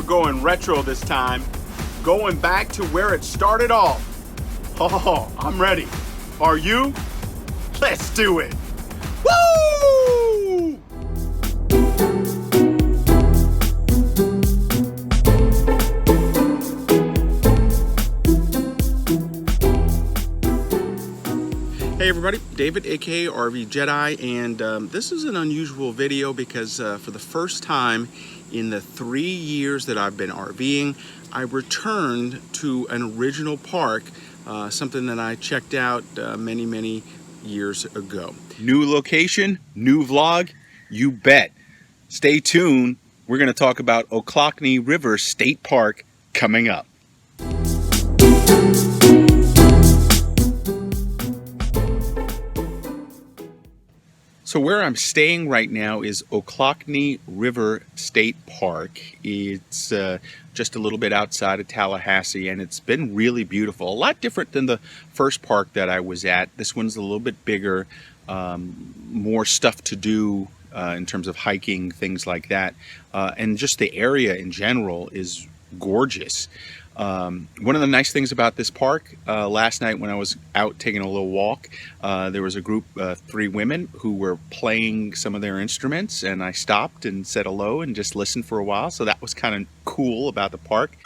We're going retro this time, going back to where it started off. Oh, I'm ready. Are you? Let's do it. Woo! Hey everybody, David aka RVJedeye, and this is an unusual video because for the first time in the 3 years that I've been RVing, I returned to an original park, something that I checked out many years ago. New location, new vlog, you bet. Stay tuned, we're going to talk about Ochlockonee River State Park coming up. So where I'm staying right now is Ochlockonee River State Park. It's just a little bit outside of Tallahassee, and it's been really beautiful. A lot different than the first park that I was at. This one's a little bit bigger, more stuff to do in terms of hiking, things like that. And just the area in general is gorgeous. One of the nice things about this park, last night when I was out taking a little walk, there was a group, 3 women who were playing some of their instruments, and I stopped and said hello and just listened for a while, so that was kind of cool about the park.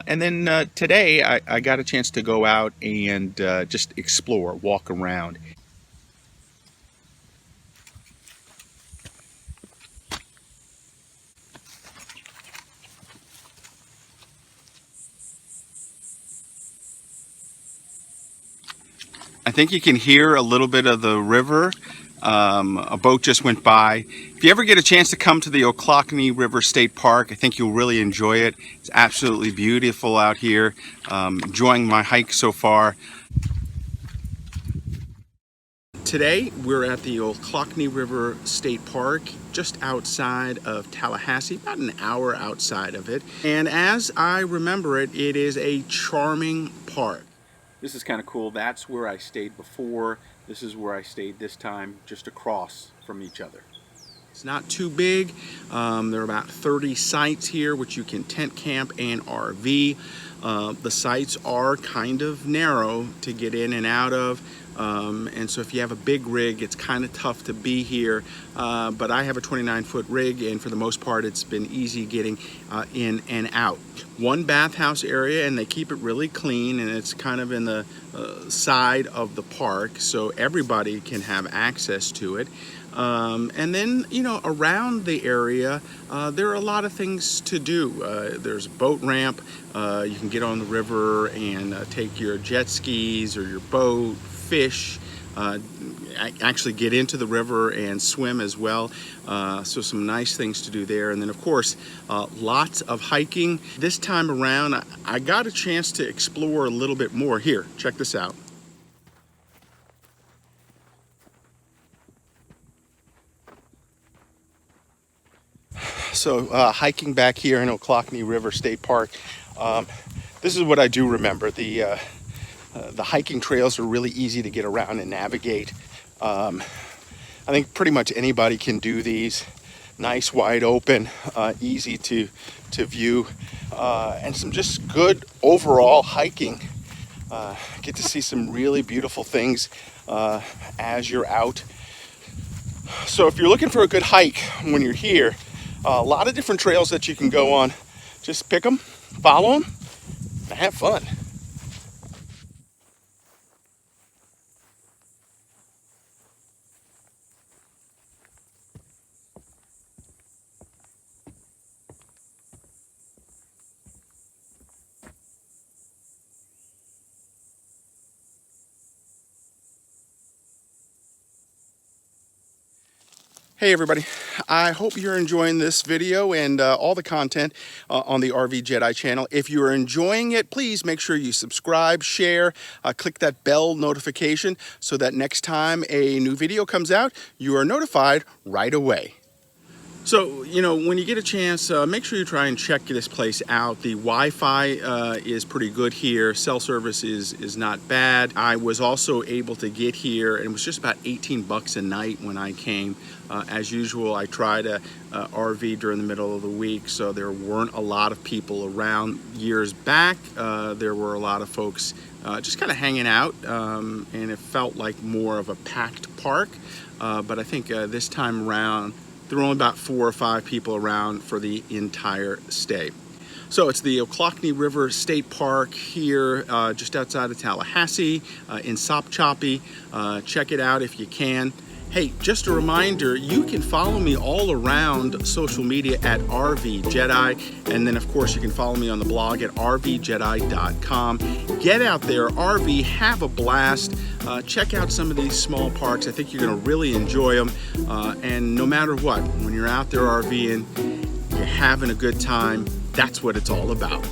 And then today I got a chance to go out and just explore, walk around. I think you can hear a little bit of the river. A boat just went by. If you ever get a chance to come to the Ochlockonee River State Park, I think you'll really enjoy it. It's absolutely beautiful out here. Enjoying my hike so far. Today we're at the Ochlockonee River State Park, just outside of Tallahassee, about an hour outside of it. And as I remember it, it is a charming park. This is kind of cool. That's where I stayed before. This is where I stayed this time, just across from each other. It's not too big. There are about 30 sites here, which you can tent camp and RV. The sites are kind of narrow to get in and out of. And so if you have a big rig, it's kind of tough to be here. But I have a 29-foot rig, and for the most part, it's been easy getting in and out. One bathhouse area, and they keep it really clean, and it's kind of in the side of the park, so everybody can have access to it. And then, you know, around the area, there are a lot of things to do. There's a boat ramp. You can get on the river and take your jet skis or your boat, fish, actually get into the river and swim as well. So some nice things to do there. And then of course, lots of hiking. This time around, I got a chance to explore a little bit more. Here, check this out. So hiking back here in Ochlockonee River State Park, this is what I do remember. The hiking trails are really easy to get around and navigate. I think pretty much anybody can do these. Nice, wide open, easy to view, and some just good overall hiking. Get to see some really beautiful things as you're out. So if you're looking for a good hike when you're here, a lot of different trails that you can go on. Just pick them, follow them, and have fun. Hey everybody, I hope you're enjoying this video and all the content on the RVJedeye channel. If you're enjoying it, please make sure you subscribe, share, click that bell notification so that next time a new video comes out, you are notified right away. So, you know, when you get a chance, make sure you try and check this place out. The Wi-Fi is pretty good here. Cell service is not bad. I was also able to get here, and it was just about 18 bucks a night when I came. As usual, I try to RV during the middle of the week, so there weren't a lot of people around. Years back, there were a lot of folks just kind of hanging out, and it felt like more of a packed park. But I think this time around, there were only about 4 or 5 people around for the entire stay. So it's the Ochlockonee River State Park here just outside of Tallahassee in Sopchoppy. Check it out if you can. Hey, just a reminder, you can follow me all around social media at RVJedeye, and then of course you can follow me on the blog at RVJedeye.com. Get out there, RV, have a blast, check out some of these small parks. I think you're going to really enjoy them, and no matter what, when you're out there RVing, you're having a good time, that's what it's all about.